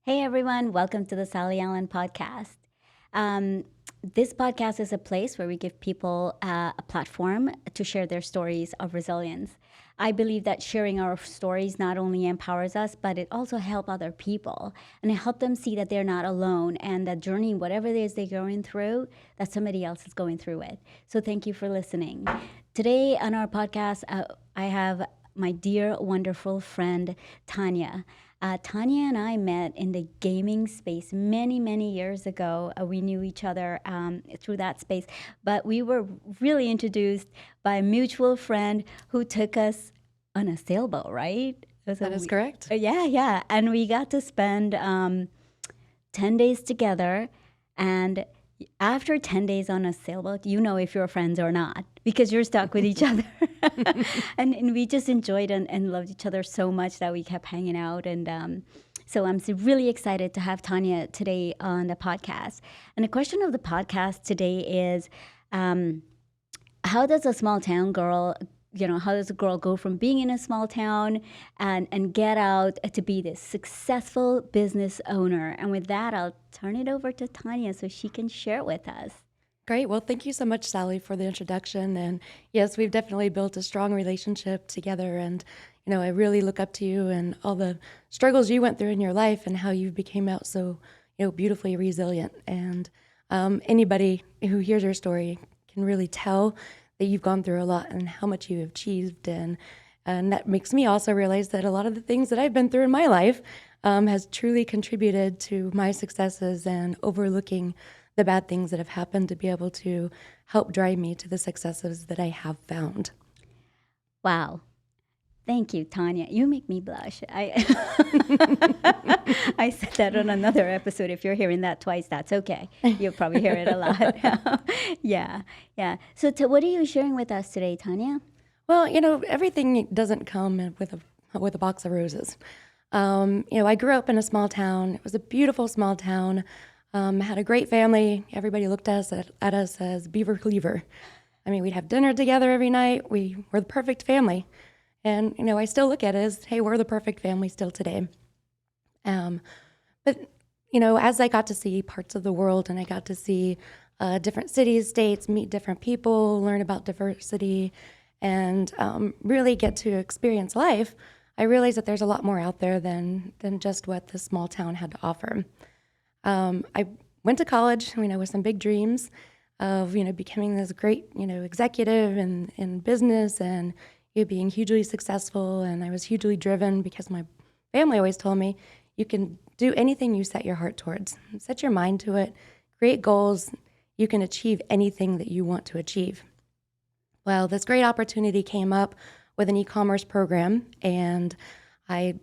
Hey everyone, welcome to the Sally Allen podcast. Um, this podcast is a place where we give people a platform to share their stories of resilience. I believe that sharing our stories not only empowers us, but it also helps other people and it helps them see that they're not alone and that journey, whatever it is they're going through, that somebody else is going through it. So thank you for listening. Today on our podcast, I have my dear, wonderful friend, Tanya. Tanya and I met in the gaming space many, many years ago. We knew each other through that space, but we were really introduced by a mutual friend who took us on a sailboat, right? That is correct. Yeah. And we got to spend 10 days together. And after 10 days on a sailboat, you know if you're friends or not because you're stuck with each other. and we just enjoyed and loved each other so much that we kept hanging out. And so I'm really excited to have Tanya today on the podcast. And the question of the podcast today is how does a small town girl how does a girl go from being in a small town and get out to be this successful business owner? And with that, I'll turn it over to Tanya so she can share it with us. Great. Well, thank you so much, Sally, for the introduction. And yes, we've definitely built a strong relationship together. And, I really look up to you and all the struggles you went through in your life and how you became out so, beautifully resilient. And anybody who hears your story can really tell that you've gone through a lot and how much you have achieved. And that makes me also realize that a lot of the things that I've been through in my life has truly contributed to my successes and overlooking the bad things that have happened to be able to help drive me to the successes that I have found. Wow. Thank you, Tanya. You make me blush. I I said that on another episode. If you're hearing that twice, that's okay. You'll probably hear it a lot. Yeah. So what are you sharing with us today, Tanya? Well, everything doesn't come with a box of roses. I grew up in a small town. It was a beautiful small town. Had a great family. Everybody looked at us as Beaver Cleaver. I mean, we'd have dinner together every night. We were the perfect family. And, I still look at it as, hey, we're the perfect family still today. But, as I got to see parts of the world and I got to see different cities, states, meet different people, learn about diversity, and really get to experience life, I realized that there's a lot more out there than just what this small town had to offer. I went to college, with some big dreams of, becoming this great, executive in business and being hugely successful. And I was hugely driven because my family always told me, you can do anything you set your heart towards. Set your mind to it, create goals. You can achieve anything that you want to achieve. Well, this great opportunity came up with an e-commerce program, and I,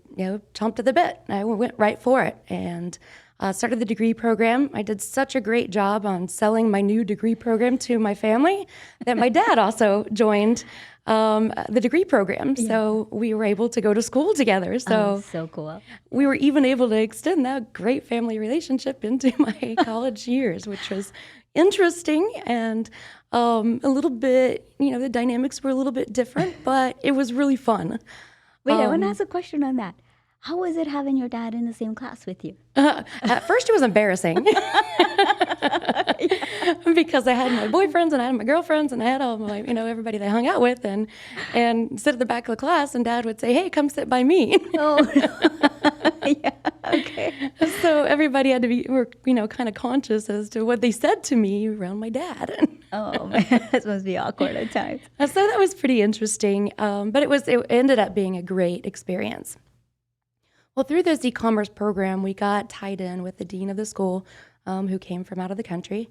chomped at the bit. I went right for it and started the degree program. I did such a great job on selling my new degree program to my family that my dad also joined the degree program. Yeah. So we were able to go to school together. So cool. We were even able to extend that great family relationship into my college years, which was interesting and a little bit, the dynamics were a little bit different, but it was really fun. Wait, I want to ask a question on that. How was it having your dad in the same class with you? At first, it was embarrassing because I had my boyfriends and I had my girlfriends and I had all my, everybody that I hung out with and sit at the back of the class and Dad would say, "Hey, come sit by me." Oh, yeah, okay. So everybody had to be, kind of conscious as to what they said to me around my dad. Oh man, this must be awkward at times. So that was pretty interesting, but it ended up being a great experience. Well, through this e-commerce program, we got tied in with the dean of the school, who came from out of the country,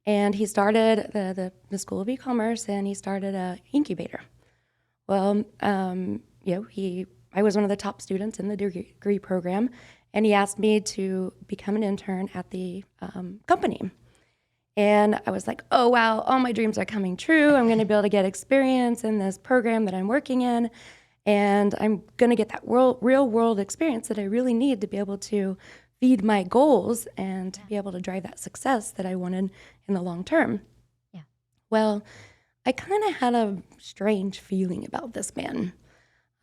and he started the School of E-commerce, and he started an incubator. Well, I was one of the top students in the degree program, and he asked me to become an intern at the company. And I was like, oh, wow, all my dreams are coming true. I'm going to be able to get experience in this program that I'm working in. And I'm going to get that real world experience that I really need to be able to feed my goals and to be able to drive that success that I wanted in the long term. Yeah. Well, I kind of had a strange feeling about this man.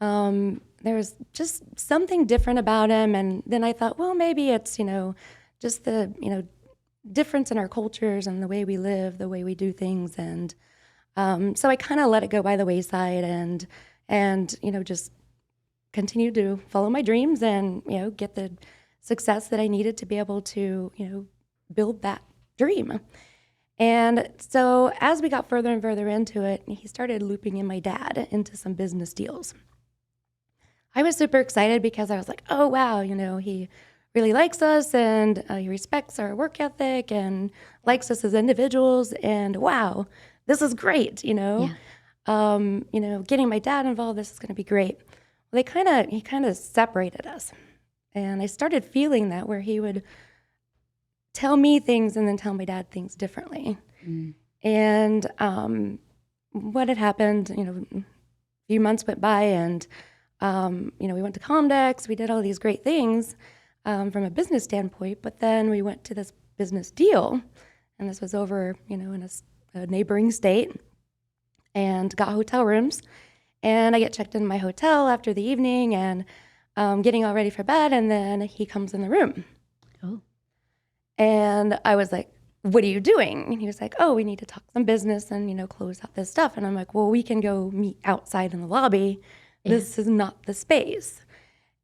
There was just something different about him. And then I thought, well, maybe it's, just the, difference in our cultures and the way we live, the way we do things. And so I kind of let it go by the wayside and just continued to follow my dreams and, get the success that I needed to be able to, build that dream. And so as we got further and further into it, he started looping in my dad into some business deals. I was super excited because I was like, oh, wow, he really likes us and he respects our work ethic and likes us as individuals. And wow, this is great, Yeah. Getting my dad involved, this is going to be great. Well, he kind of separated us. And I started feeling that where he would tell me things and then tell my dad things differently. Mm. And what had happened, a few months went by and, we went to Comdex, we did all these great things from a business standpoint, but then we went to this business deal, and this was over, in a neighboring state, and got hotel rooms. And I get checked in my hotel after the evening and getting all ready for bed, and then he comes in the room. Oh. And I was like, what are you doing? And he was like, oh, we need to talk some business and, close out this stuff. And I'm like, well, we can go meet outside in the lobby. Yeah. This is not the space.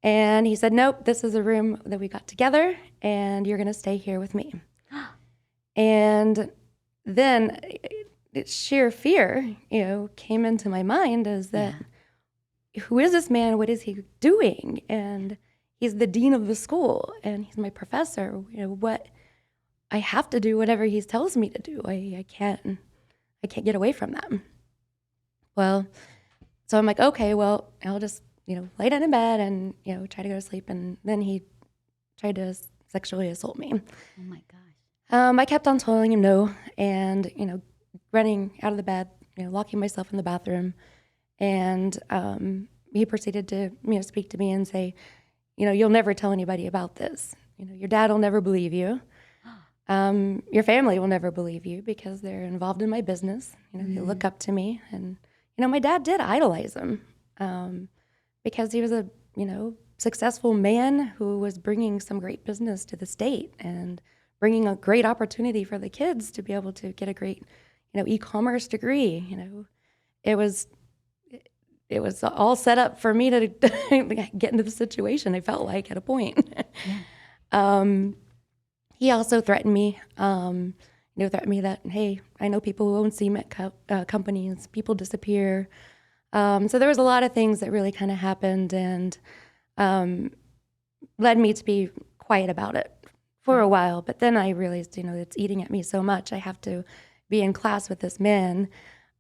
And he said, nope, this is a room that we got together and you're going to stay here with me. And then sheer fear, came into my mind is that, who is this man? What is he doing? And he's the dean of the school and he's my professor. What I have to do whatever he tells me to do. I can't get away from that. Well, so I'm like, okay, well, I'll just, lay down in bed and, try to go to sleep. And then he tried to sexually assault me. Oh my gosh. I kept on telling him no and, running out of the bed, locking myself in the bathroom. And he proceeded to, speak to me and say, you'll never tell anybody about this. Your dad will never believe you. Your family will never believe you because they're involved in my business. They look up to me. And, my dad did idolize him because he was a, successful man who was bringing some great business to the state and bringing a great opportunity for the kids to be able to get a great, e-commerce degree. It was all set up for me to get into the situation, I felt like, at a point. Yeah. He also threatened me, threatened me that, hey, I know people who own cement companies, people disappear. So there was a lot of things that really kind of happened and led me to be quiet about it for a while. But then I realized, it's eating at me so much. I have to be in class with this man.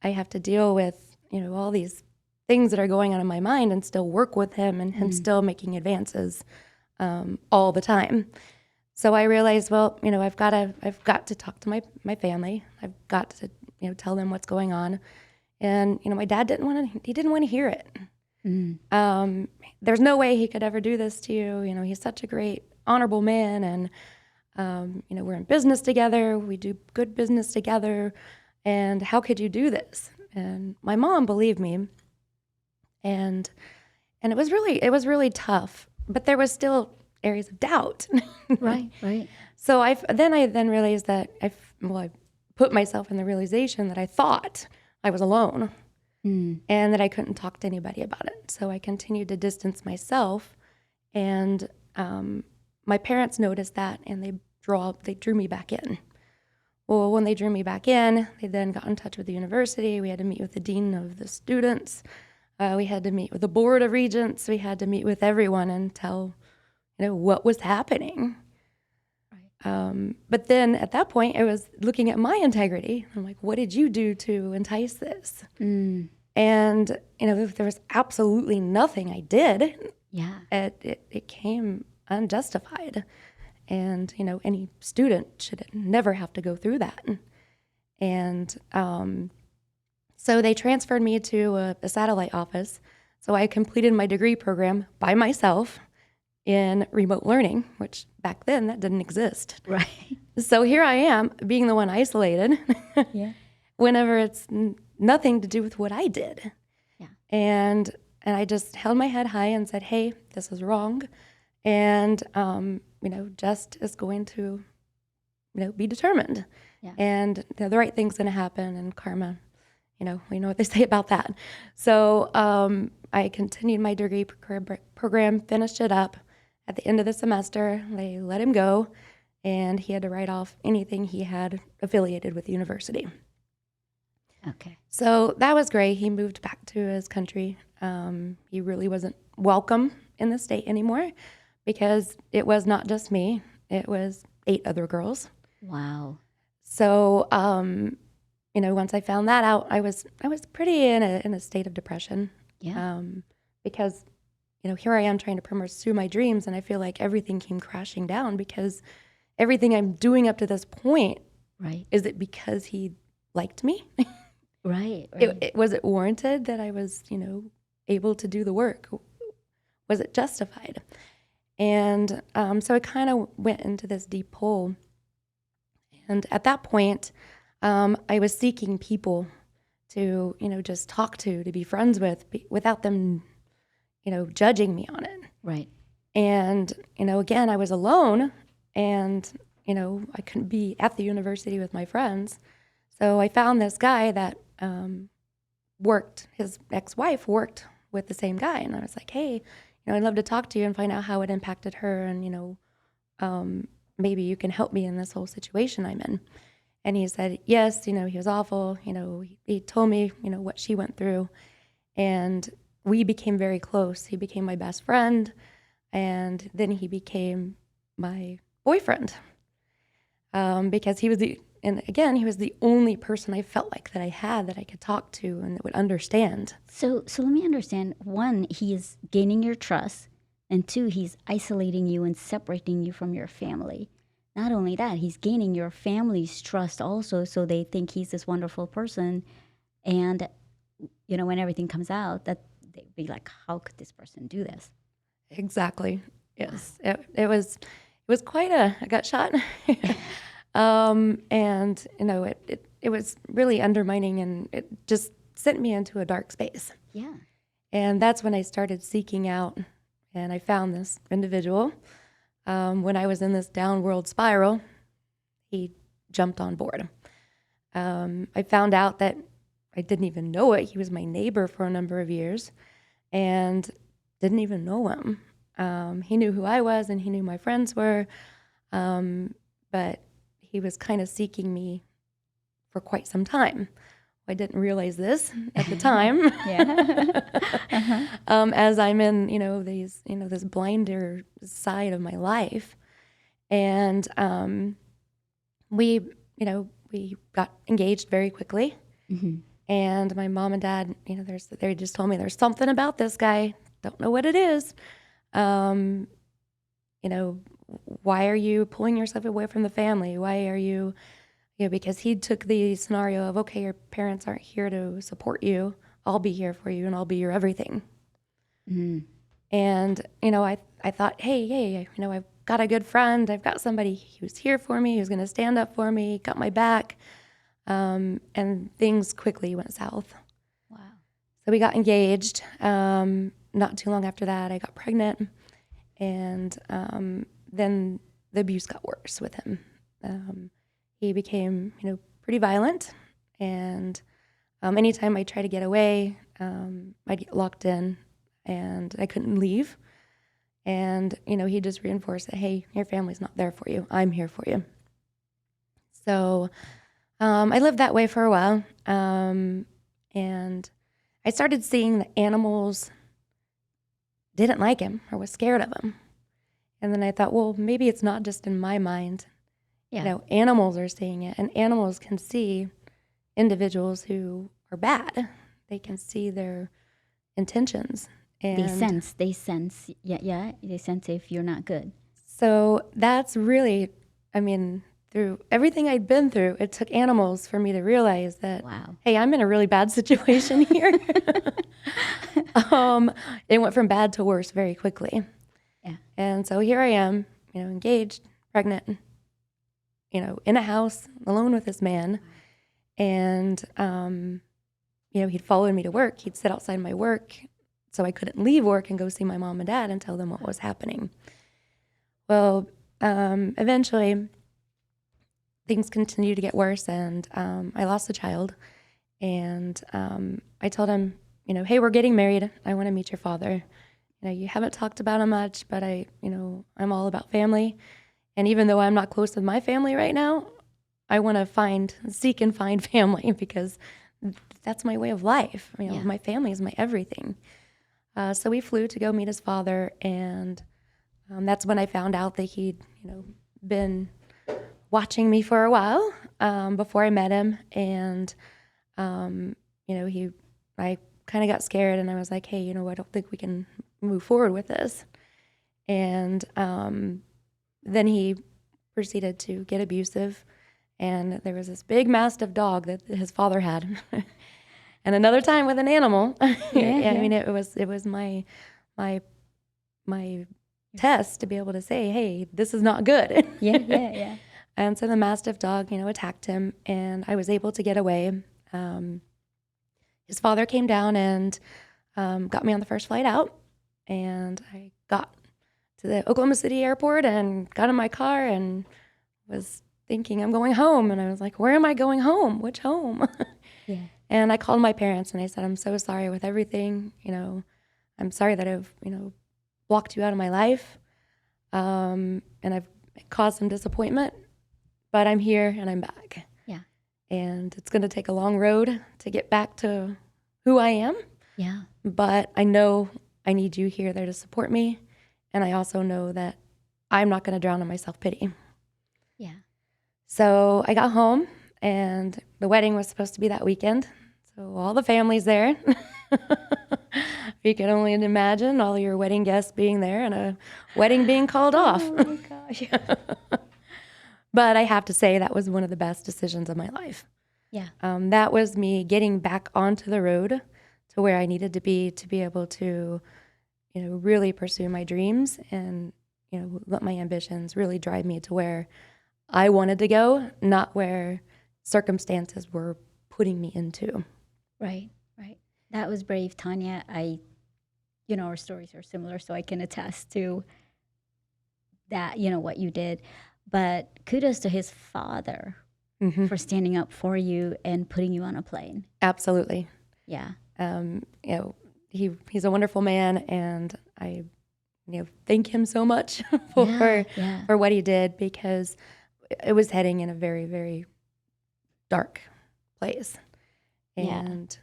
I have to deal with, all these things that are going on in my mind and still work with him and still making advances all the time. So I realized, well, I've got to talk to my family. I've got to, tell them what's going on. And, my dad didn't want to hear it. There's no way he could ever do this to you. He's such a great, honorable man. And, we're in business together. We do good business together. And how could you do this? And my mom believed me. And it was really tough, but there was still areas of doubt. Right. So I then realized that I put myself in the realization that I thought I was alone and that I couldn't talk to anybody about it. So I continued to distance myself, and my parents noticed that, and they drew me back in. Well, when they drew me back in, they then got in touch with the university. We had to meet with the dean of the students. We had to meet with the board of regents. We had to meet with everyone and tell, what was happening. Right. But then at that point, I was looking at my integrity. I'm like, what did you do to entice this? And, there was absolutely nothing I did. Yeah. It came unjustified. And, any student should never have to go through that. And so they transferred me to a satellite office. So I completed my degree program by myself in remote learning, which back then that didn't exist. Right. So here I am being the one isolated whenever it's nothing to do with what I did. Yeah. And And I just held my head high and said, hey, this is wrong. And, just is going to, be determined. Yeah. And the right thing's going to happen, and karma, we know what they say about that. So I continued my degree program, finished it up. At the end of the semester, they let him go, and he had to write off anything he had affiliated with the university. Okay. So that was great. He moved back to his country. He really wasn't welcome in the state anymore because it was not just me. It was 8 other girls. Wow. So, once I found that out, I was pretty in a state of depression. Yeah. Because, here I am trying to pursue my dreams, and I feel like everything came crashing down because everything I'm doing up to this point, Right. is it because he liked me? Right. Was it warranted that I was, able to do the work? Was it justified? And so I kind of went into this deep hole. And at that point, I was seeking people to, just talk to be friends with, without them, judging me on it. Right. And, again, I was alone, and, I couldn't be at the university with my friends. So I found this guy that his ex-wife worked with the same guy. And I was like, hey, I'd love to talk to you and find out how it impacted her. And, maybe you can help me in this whole situation I'm in. And he said, yes, he was awful. He told me, what she went through. And we became very close. He became my best friend. And then he became my boyfriend. Because he was the only person I felt like that I had that I could talk to and that would understand. So let me understand. 1, he is gaining your trust, and 2, he's isolating you and separating you from your family. Not only that, he's gaining your family's trust also, so they think he's this wonderful person. And, when everything comes out, that they'd be like, how could this person do this? Exactly. Yes. It was quite a gut shot. And, it was really undermining, and it just sent me into a dark space. Yeah. And that's when I started seeking out, and I found this individual. When I was in this downward spiral, he jumped on board. I found out that I didn't even know it. He was my neighbor for a number of years and didn't even know him. He knew who I was and he knew my friends were, but he was kind of seeking me for quite some time. I didn't realize this at the time. As I'm in, this blinder side of my life. And we got engaged very quickly. Mm-hmm. And my mom and dad, they just told me there's something about this guy. Don't know what it is. Why are you pulling yourself away from the family? Why are you, because he took the scenario of, okay, your parents aren't here to support you. I'll be here for you and I'll be your everything. Mm-hmm. And, I thought, hey, I've got a good friend. I've got somebody who's here for me, who's going to stand up for me, got my back. And things quickly went south. Wow. So we got engaged. Not too long after that, I got pregnant. And then the abuse got worse with him. He became, pretty violent. And anytime I tried to get away, I'd get locked in and I couldn't leave. And, he just reinforced that, hey, your family's not there for you. I'm here for you. So I lived that way for a while. And I started seeing that animals didn't like him or was scared of him. And then I thought, well, maybe it's not just in my mind. Yeah. Animals are seeing it, and animals can see individuals who are bad. They can see their intentions. And They sense. Yeah. They sense if you're not good. So that's really, through everything I'd been through, it took animals for me to realize that, wow, hey, I'm in a really bad situation here. It went from bad to worse very quickly. Yeah. And so here I am, engaged, pregnant, in a house, alone with this man. And, he'd followed me to work. He'd sit outside my work, so I couldn't leave work and go see my mom and dad and tell them what was happening. Well, eventually things continued to get worse, and I lost a child. And I told him, hey, we're getting married. I want to meet your father. You haven't talked about him much, but I'm all about family. And even though I'm not close with my family right now, I want to seek and find family because that's my way of life. My family is my everything. So we flew to go meet his father, and that's when I found out that he'd, been watching me for a while before I met him. And, I kind of got scared, and I was like, hey, I don't think we can move forward with this. And then he proceeded to get abusive, and there was this big mastiff dog that his father had. And another time with an animal. I mean, it was my test to be able to say, hey, this is not good. Yeah. And so the mastiff dog, attacked him, and I was able to get away. His father came down and got me on the first flight out, and I got to the Oklahoma City airport and got in my car and was thinking, I'm going home. And I was like, where am I going home? Which home? Yeah. And I called my parents and I said, I'm so sorry with everything. I'm sorry that I've, blocked you out of my life. And I've caused some disappointment, but I'm here and I'm back. Yeah. And it's going to take a long road to get back to who I am. Yeah. But I know I need you here there to support me. And I also know that I'm not going to drown in my self-pity. Yeah. So I got home, and the wedding was supposed to be that weekend. So all the family's there. You can only imagine all your wedding guests being there and a wedding being called off. Oh my gosh. But I have to say that was one of the best decisions of my life. Yeah. That was me getting back onto the road to where I needed to be able to, really pursue my dreams and, let my ambitions really drive me to where I wanted to go, not where circumstances were putting me into. Right. That was brave, Tanya. Our stories are similar, so I can attest to that, what you did. But kudos to his father for standing up for you and putting you on a plane. Absolutely. Yeah. He's a wonderful man, and I, thank him so much for what he did, because it was heading in a very, very dark place. And,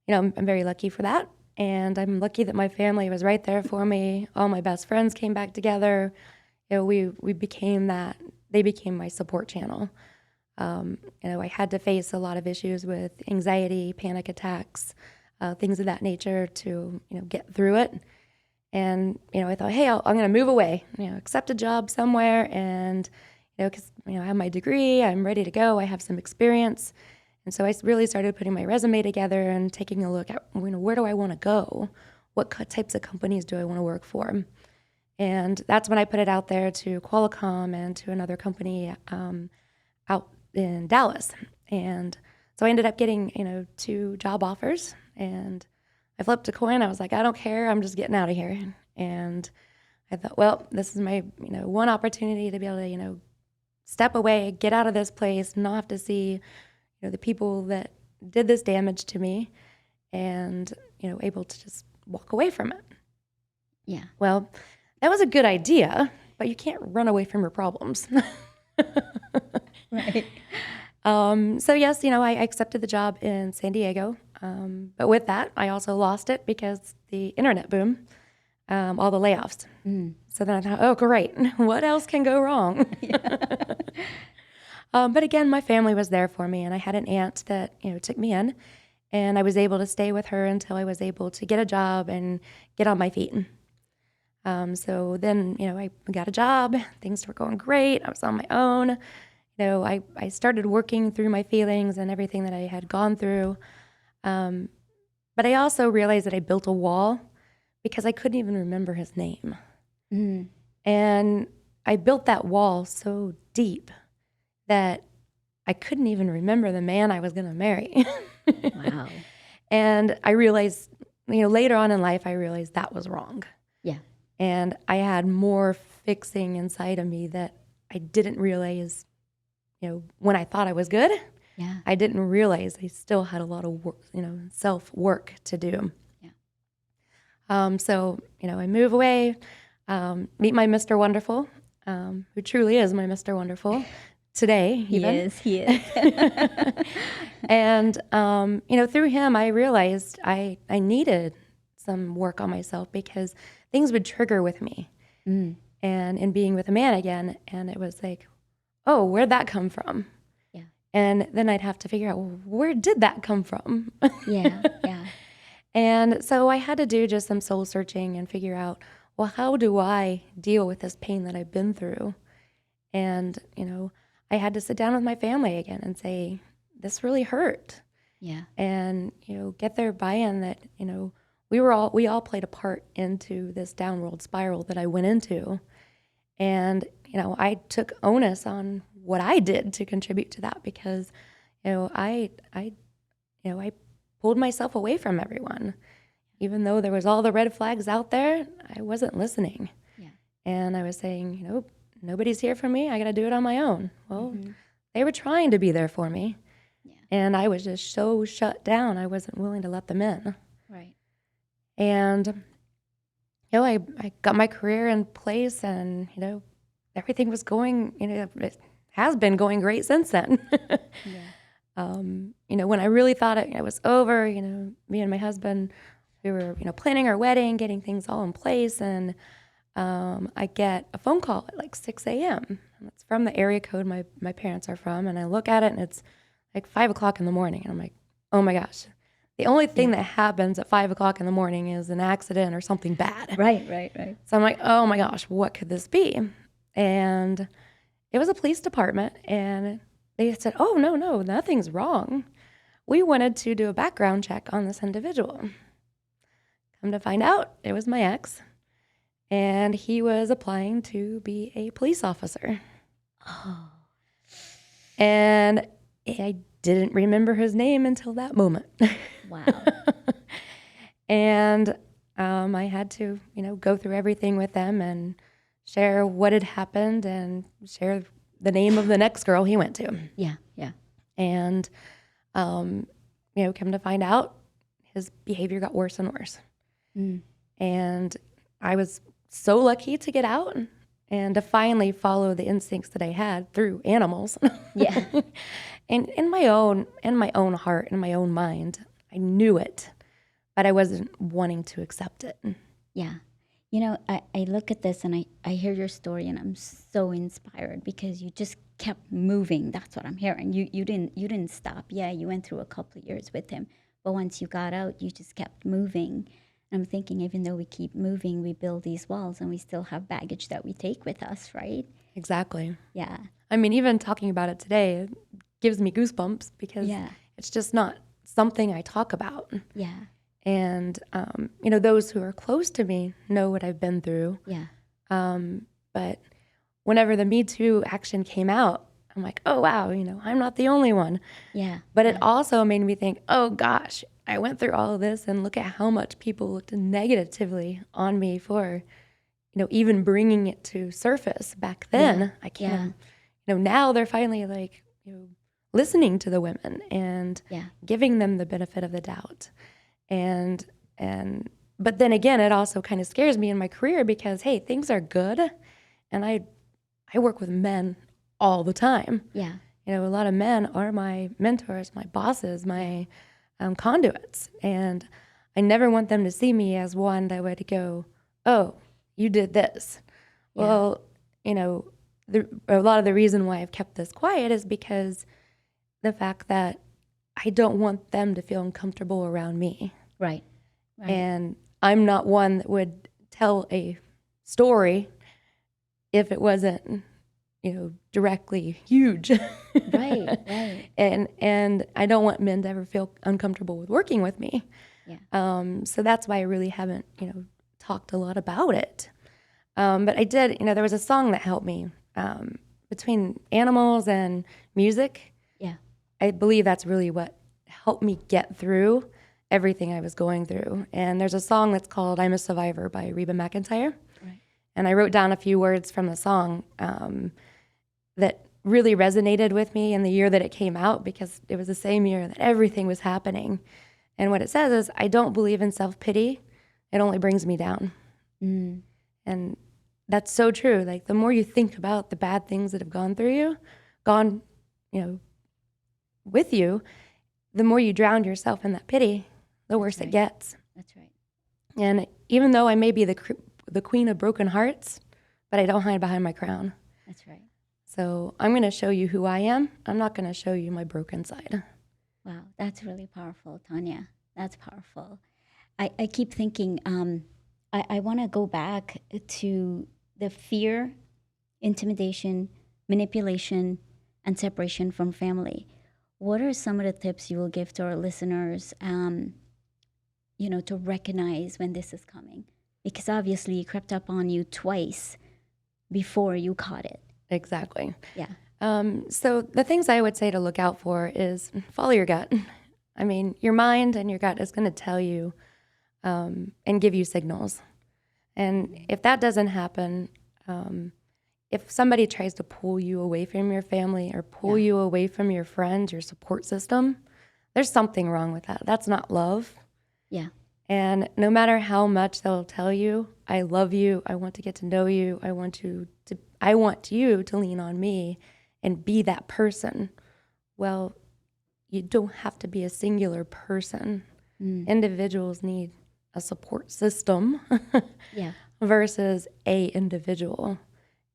I'm very lucky for that. And I'm lucky that my family was right there for me. All my best friends came back together. We became that. They became my support channel. I had to face a lot of issues with anxiety, panic attacks, things of that nature to, get through it. And, I thought, hey, I'm going to move away, accept a job somewhere. And, because, I have my degree, I'm ready to go. I have some experience. And so I really started putting my resume together and taking a look at, where do I want to go? What types of companies do I want to work for? And that's when I put it out there to Qualcomm and to another company out in Dallas. And so I ended up getting, 2 job offers. And I flipped a coin. I was like, I don't care. I'm just getting out of here. And I thought, well, this is my, one opportunity to be able to, step away, get out of this place, not have to see, the people that did this damage to me, and, able to just walk away from it. Yeah. Well, that was a good idea, but you can't run away from your problems. Right. So yes, I accepted the job in San Diego. But with that, I also lost it because the internet boom, all the layoffs. So then I thought, oh, great. What else can go wrong? But again, my family was there for me, and I had an aunt that, took me in, and I was able to stay with her until I was able to get a job and get on my feet. So then, I got a job. Things were going great. I was on my own. I started working through my feelings and everything that I had gone through. But I also realized that I built a wall because I couldn't even remember his name. And I built that wall so deep that I couldn't even remember the man I was going to marry. Wow. And I realized later on in life, I realized that was wrong. Yeah. And I had more fixing inside of me that I didn't realize, when I thought I was good, Yeah. I didn't realize I still had a lot of work, self-work to do. Yeah. So, I move away, meet my Mr. Wonderful, who truly is my Mr. Wonderful today, even. He is. And, through him, I realized I needed some work on myself because things would trigger with me. Mm. And in being with a man again, and it was like, oh, where'd that come from? Yeah. And then I'd have to figure out, well, where did that come from? Yeah. Yeah. And so I had to do just some soul searching and figure out, well, how do I deal with this pain that I've been through? And, I had to sit down with my family again and say, this really hurt. Yeah. And, get their buy-in that, we all played a part into this downward spiral that I went into. And, I took onus on what I did to contribute to that because, I pulled myself away from everyone. Even though there was all the red flags out there, I wasn't listening. Yeah. And I was saying, nobody's here for me. I got to do it on my own. Well, they were trying to be there for me. Yeah. And I was just so shut down. I wasn't willing to let them in. Right. And, I got my career in place and, everything was going, it has been going great since then. Yeah. When I really thought it was over, me and my husband, we were, planning our wedding, getting things all in place. And I get a phone call at like 6 a.m. It's from the area code my parents are from. And I look at it and it's like 5 o'clock in the morning. And I'm like, oh my gosh. The only thing that happens at 5 o'clock in the morning is an accident or something bad. Right. So I'm like, oh my gosh, what could this be? And it was a police department. And they said, oh, no, nothing's wrong. We wanted to do a background check on this individual. Come to find out, it was my ex. And he was applying to be a police officer. Oh. And I didn't remember his name until that moment. Wow. And I had to, go through everything with them and share what had happened and share the name of the next girl he went to. Yeah. And, come to find out, his behavior got worse and worse. Mm. And I was so lucky to get out and to finally follow the instincts that I had through animals. Yeah. And in my own heart, in my own mind, I knew it, but I wasn't wanting to accept it. Yeah. I look at this and I hear your story and I'm so inspired because you just kept moving. That's what I'm hearing. You didn't stop. Yeah, you went through a couple of years with him, but once you got out, you just kept moving. And I'm thinking, even though we keep moving, we build these walls and we still have baggage that we take with us, right? Exactly. Yeah. I mean, even talking about it today, it gives me goosebumps because it's just not something I talk about. Yeah. And, those who are close to me know what I've been through. Yeah. But whenever the Me Too action came out, I'm like, oh, wow, I'm not the only one. Yeah. But it also made me think, oh, gosh, I went through all of this and look at how much people looked negatively on me for, even bringing it to surface back then. Yeah. I can't, now they're finally like, listening to the women and giving them the benefit of the doubt. But then again, it also kind of scares me in my career because, hey, things are good. And I work with men all the time. Yeah. A lot of men are my mentors, my bosses, my conduits. And I never want them to see me as one that would go, oh, you did this. Yeah. Well, a lot of the reason why I've kept this quiet is because the fact that I don't want them to feel uncomfortable around me. Right. And I'm not one that would tell a story if it wasn't, directly huge. Right. And I don't want men to ever feel uncomfortable with working with me. Yeah. So that's why I really haven't, talked a lot about it. But I did, there was a song that helped me between animals and music. Yeah. I believe that's really what helped me get through everything I was going through. And there's a song that's called I'm a Survivor by Reba McEntire. Right. And I wrote down a few words from the song that really resonated with me in the year that it came out, because it was the same year that everything was happening. And what it says is, I don't believe in self-pity. It only brings me down. Mm. And that's so true. Like, the more you think about the bad things that have gone, with you, the more you drown yourself in that pity, the worse right. it gets. That's right. And even though I may be the queen of broken hearts, but I don't hide behind my crown. That's right. So I'm going to show you who I am. I'm not going to show you my broken side. Wow, that's really powerful, Tanya. That's powerful. I keep thinking, I want to go back to the fear, intimidation, manipulation, and separation from family. What are some of the tips you will give to our listeners, to recognize when this is coming? Because obviously it crept up on you twice before you caught it. Exactly. Yeah. So the things I would say to look out for is follow your gut. I mean, your mind and your gut is going to tell you and give you signals. And if that doesn't happen, if somebody tries to pull you away from your family or pull you away from your friends, your support system, there's something wrong with that. That's not love. Yeah. And no matter how much they'll tell you, I love you, I want to get to know you, I want you to lean on me and be that person. Well, you don't have to be a singular person. Individuals need a support system Yeah. versus a individual.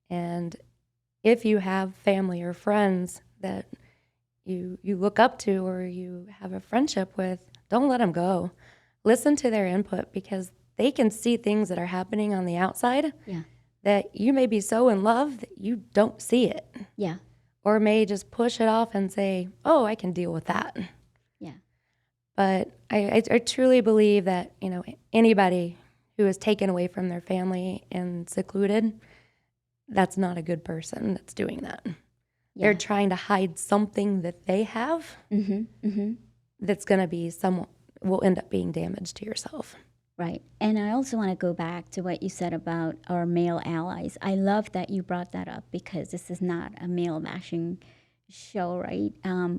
And if you have family or friends that you look up to or you have a friendship with, don't let them go. Listen to their input, because they can see things that are happening on the outside that you may be so in love that you don't see it. Yeah. Or may just push it off and say, oh, I can deal with that. Yeah. But I truly believe that, anybody who is taken away from their family and secluded, that's not a good person that's doing that. Yeah. They're trying to hide something that they have that's going to be will end up being damage to yourself. Right. And I also want to go back to what you said about our male allies. I love that you brought that up, because this is not a male bashing show, right?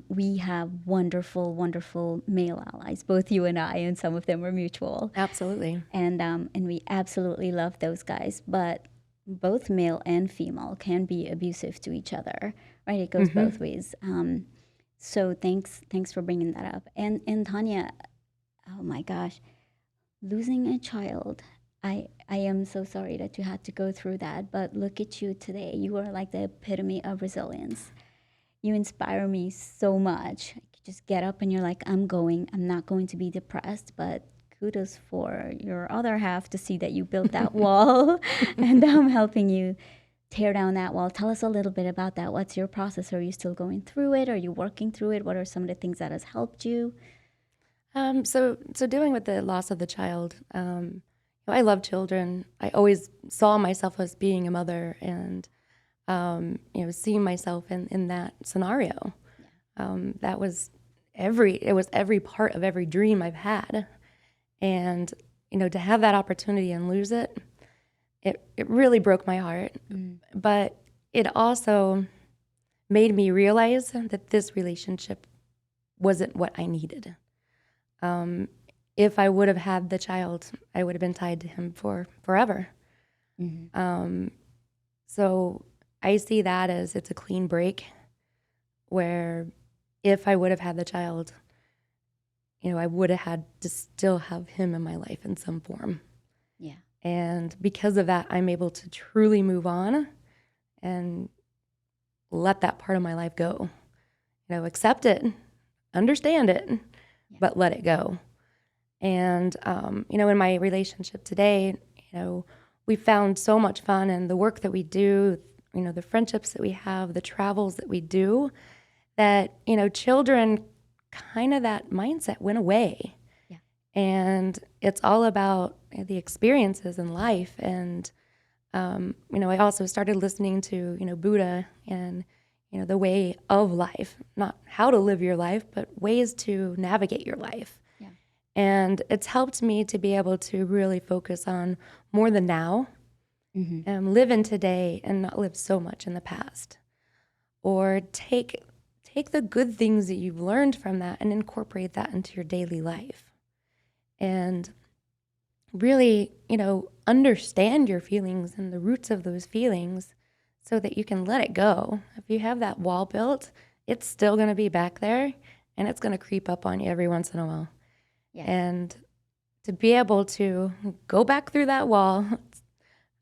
We have wonderful, wonderful male allies, both you and I, and some of them are mutual. Absolutely. And we absolutely love those guys. But both male and female can be abusive to each other, right? It goes both ways. So thanks for bringing that up. And Tanya, oh my gosh, losing a child. I am so sorry that you had to go through that, but look at you today. You are like the epitome of resilience. You inspire me so much. You just get up and you're like, I'm not going to be depressed, but kudos for your other half to see that you built that wall and I'm helping you tear down that wall. Tell us a little bit about that. What's your process? Are you still going through it? Are you working through it? What are some of the things that has helped you? So dealing with the loss of the child, I love children. I always saw myself as being a mother, and seeing myself in that scenario. That was every part of every dream I've had, and to have that opportunity and lose it, it really broke my heart. But it also made me realize that this relationship wasn't what I needed. If I would have had the child, I would have been tied to him for forever. So I see that as it's a clean break, where if I would have had the child, I would have had to still have him in my life in some form. Yeah. And because of that, I'm able to truly move on and let that part of my life go. Accept it, understand it, but let it go. And, in my relationship today, we found so much fun in the work that we do, the friendships that we have, the travels that we do, that, children, kind of that mindset went away. Yeah. And it's all about the experiences in life. And, I also started listening to, Buddha and, the way of life, not how to live your life, but ways to navigate your life. Yeah. And it's helped me to be able to really focus on more the now, and live in today and not live so much in the past. Or take the good things that you've learned from that and incorporate that into your daily life. And really, understand your feelings and the roots of those feelings so that you can let it go. If you have that wall built, it's still going to be back there and it's going to creep up on you every once in a while. Yeah. And to be able to go back through that wall,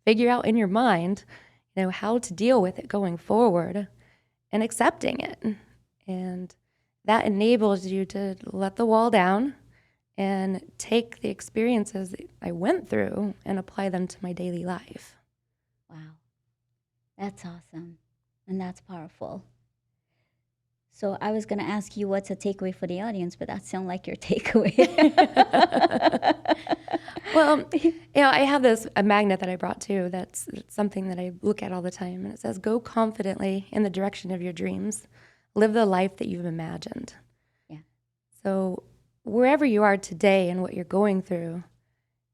figure out in your mind, how to deal with it going forward and accepting it. And that enables you to let the wall down and take the experiences that I went through and apply them to my daily life. Wow. That's awesome. And that's powerful. So I was going to ask you what's a takeaway for the audience, but that sounds like your takeaway. Well, I have a magnet that I brought too. That's something that I look at all the time. And it says, go confidently in the direction of your dreams. Live the life that you've imagined. Yeah. So wherever you are today and what you're going through,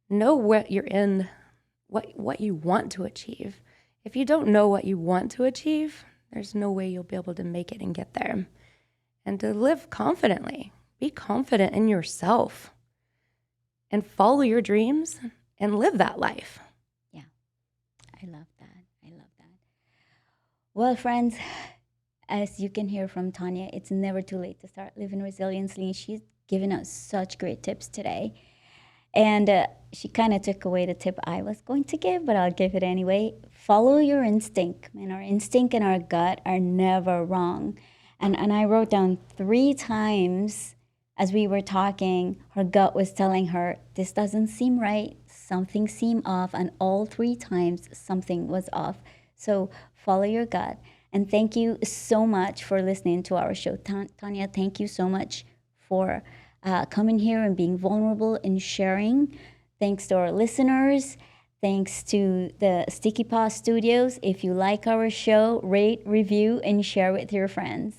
know what you're in, what you want to achieve. If you don't know what you want to achieve, there's no way you'll be able to make it and get there. And to live confidently, be confident in yourself and follow your dreams and live that life. Yeah, I love that. I love that. Well, friends, as you can hear from Tanya, it's never too late to start living resiliently. She's given us such great tips today. And she kind of took away the tip I was going to give, but I'll give it anyway. Follow your instinct. And our instinct and our gut are never wrong. And I wrote down 3 times as we were talking, her gut was telling her, this doesn't seem right. Something seemed off. And all 3 times, something was off. So follow your gut. And thank you so much for listening to our show. Tanya, thank you so much for coming here and being vulnerable and sharing. Thanks to our listeners. Thanks to the Sticky Paw Studios. If you like our show, rate, review, and share with your friends.